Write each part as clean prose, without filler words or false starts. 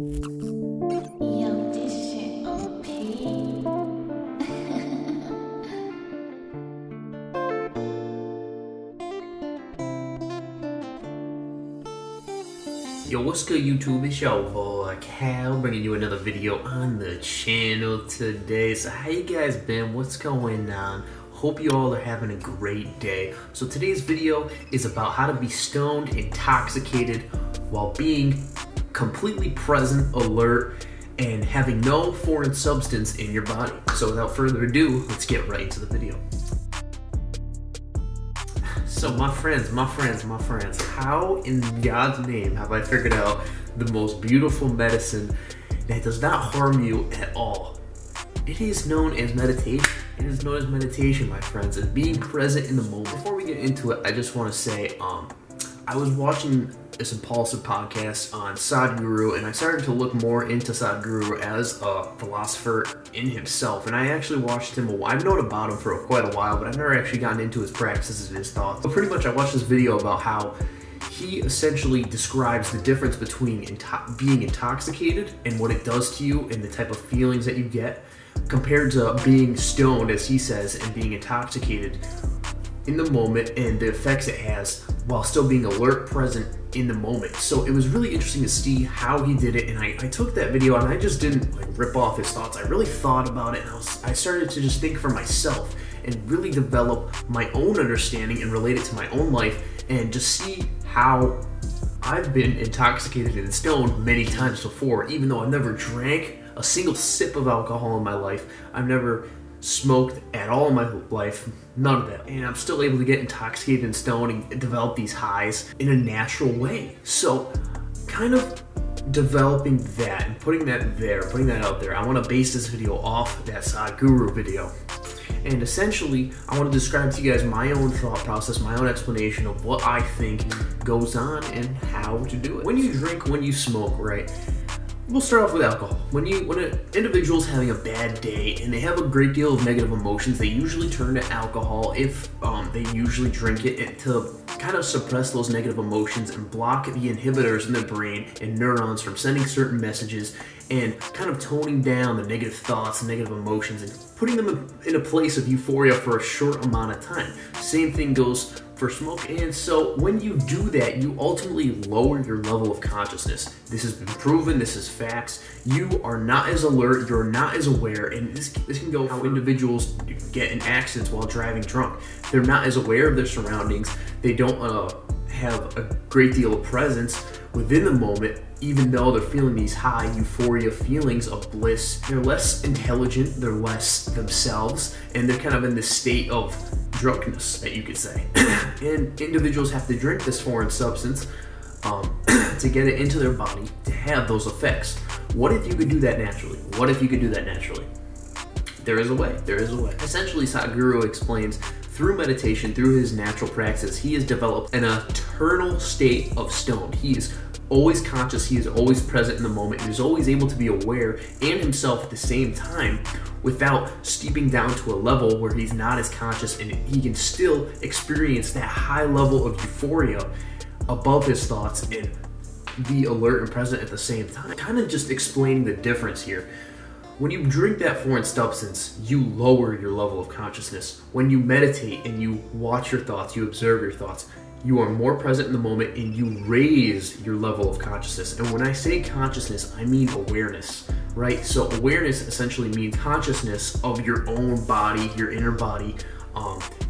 Yo, this shit OP. Yo, what's good YouTube? It's your boy Cal bringing you another video on the channel today. So how you guys been? What's going on? Hope you all are having a great day. So today's video is about how to be stoned, intoxicated, while being completely present, alert, and having no foreign substance in your body. So without further ado, let's get right into the video. So my friends, how in God's name have I figured out the most beautiful medicine that does not harm you at all? It is known as meditation. It is known as meditation, my friends, and being present in the moment. Before we get into it, I just want to say, I was watching this impulsive podcast on Sadhguru, and I started to look more into Sadhguru as a philosopher in himself. And I actually watched him. I've known about him for quite a while, but I've never actually gotten into his practices and his thoughts. But pretty much, I watched this video about how he essentially describes the difference between being intoxicated and what it does to you and the type of feelings that you get, compared to being stoned, as he says, and being intoxicated in the moment and the effects it has while still being alert, present in the moment. So it was really interesting to see how he did it, and I took that video and I just didn't rip off his thoughts. I really thought about it, and I started to just think for myself and really develop my own understanding and relate it to my own life and just see how I've been intoxicated and stoned many times before, even though I've never drank a single sip of alcohol in my life. I've never smoked at all in my life, none of that, and I'm still able to get intoxicated and stoned and develop these highs in a natural way. So kind of developing that and putting that out there, I want to base this video off that Sadhguru video. And essentially, I want to describe to you guys my own thought process, my own explanation of what I think goes on and how to do it. When you drink, when you smoke, right? We'll start off with alcohol. When an individual's having a bad day and they have a great deal of negative emotions, they usually turn to alcohol if they usually drink it to kind of suppress those negative emotions and block the inhibitors in their brain and neurons from sending certain messages and kind of toning down the negative thoughts and negative emotions and putting them in a place of euphoria for a short amount of time. Same thing goes for smoke. And so when you do that, you ultimately lower your level of consciousness. This has been proven, this is facts. You are not as alert, you're not as aware, and this can go how individuals get in accidents while driving drunk. They're not as aware of their surroundings, they don't have a great deal of presence within the moment, even though they're feeling these high euphoria feelings of bliss. They're less intelligent, they're less themselves, and they're kind of in this state of drunkenness, that you could say. And individuals have to drink this foreign substance to get it into their body to have those effects. What if you could do that naturally? There is a way. Essentially, Sadhguru explains through meditation, through his natural practice, he has developed an eternal state of stoned. He is always conscious, he is always present in the moment, he is always able to be aware and himself at the same time without steeping down to a level where he's not as conscious, and he can still experience that high level of euphoria above his thoughts and be alert and present at the same time. Kind of just explaining the difference here. When you drink that foreign substance, you lower your level of consciousness. When you meditate and you watch your thoughts, you observe your thoughts, you are more present in the moment and you raise your level of consciousness. And when I say consciousness, I mean awareness, right? So awareness essentially means consciousness of your own body, your inner body,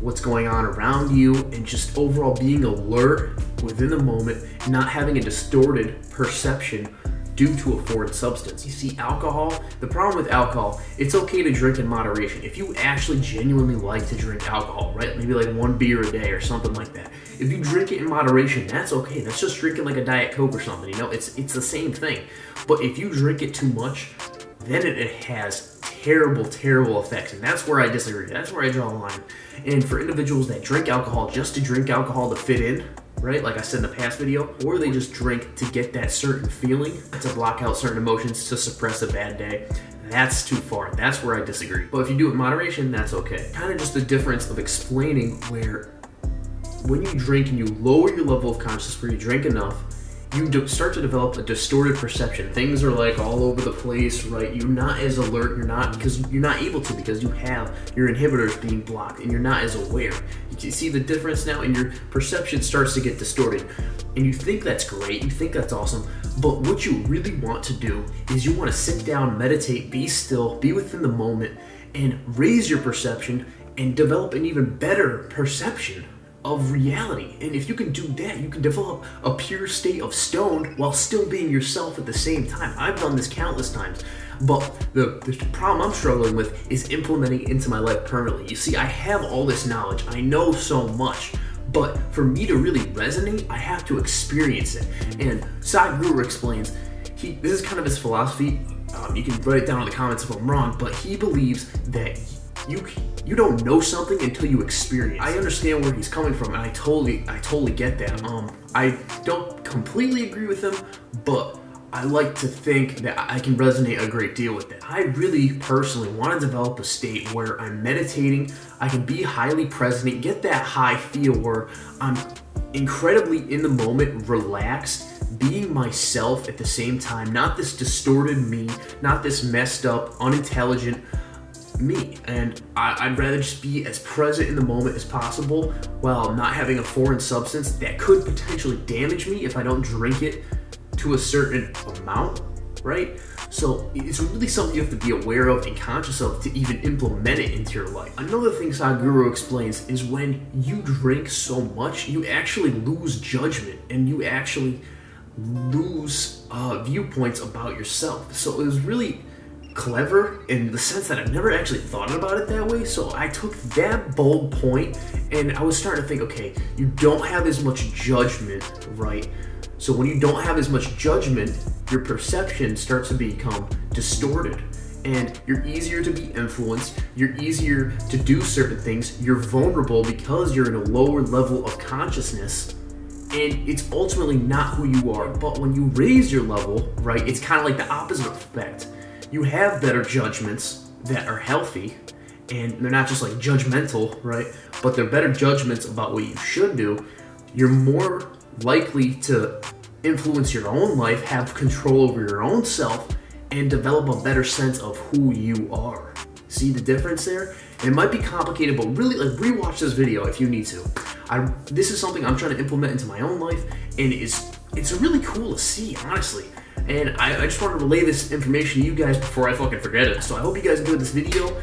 what's going on around you, and just overall being alert within the moment, not having a distorted perception due to a foreign substance. You see, alcohol, the problem with alcohol, it's okay to drink in moderation. If you actually genuinely like to drink alcohol, right? Maybe like one beer a day or something like that. If you drink it in moderation, that's okay. That's just drinking like a Diet Coke or something, you know? It's the same thing. But if you drink it too much, then it has terrible, terrible effects. And that's where I disagree. That's where I draw a line. And for individuals that drink alcohol just to drink alcohol to fit in, right? Like I said in the past video, or they just drink to get that certain feeling, to block out certain emotions, to suppress a bad day. That's too far. That's where I disagree. But if you do it in moderation, that's okay. Kind of just the difference of explaining where when you drink and you lower your level of consciousness, where you drink enough you start to develop a distorted perception. Things are like all over the place, right? You're not as alert, you're not able to because you have your inhibitors being blocked and you're not as aware. You see the difference now, and your perception starts to get distorted. And you think that's great, you think that's awesome, but what you really want to do is you want to sit down, meditate, be still, be within the moment, and raise your perception and develop an even better perception of reality. And if you can do that, you can develop a pure state of stoned while still being yourself at the same time. I've done this countless times, but the problem I'm struggling with is implementing it into my life permanently. You see, I have all this knowledge, I know so much, but for me to really resonate, I have to experience it. And Sadhguru explains, this is kind of his philosophy. You can write it down in the comments if I'm wrong, but he believes that you don't know something until you experience. I understand where he's coming from, and I totally get that. I don't completely agree with him, but I like to think that I can resonate a great deal with that. I really personally want to develop a state where I'm meditating, I can be highly present, get that high feel where I'm incredibly in the moment, relaxed, being myself at the same time, not this distorted me, not this messed up, unintelligent me. And I'd rather just be as present in the moment as possible while not having a foreign substance that could potentially damage me if I don't drink it to a certain amount, right? So it's really something you have to be aware of and conscious of to even implement it into your life. Another thing Sadhguru explains is when you drink so much, you actually lose judgment and you actually lose viewpoints about yourself. So it was really clever in the sense that I've never actually thought about it that way. So I took that bold point and I was starting to think, okay, you don't have as much judgment, right? So when you don't have as much judgment, your perception starts to become distorted and you're easier to be influenced, you're easier to do certain things, you're vulnerable because you're in a lower level of consciousness, and it's ultimately not who you are. But when you raise your level, right, it's kind of like the opposite effect. You have better judgments that are healthy, and they're not just like judgmental, right? But they're better judgments about what you should do. You're more likely to influence your own life, have control over your own self, and develop a better sense of who you are. See the difference there? And it might be complicated, but really, like, rewatch this video if you need to. This is something I'm trying to implement into my own life, and it's really cool to see, honestly. And I just wanted to relay this information to you guys before I fucking forget it. So I hope you guys enjoyed this video.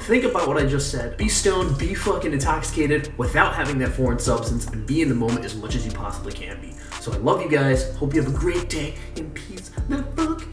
Think about what I just said. Be stoned, be fucking intoxicated without having that foreign substance, and be in the moment as much as you possibly can be. So I love you guys. Hope you have a great day, and peace the fuck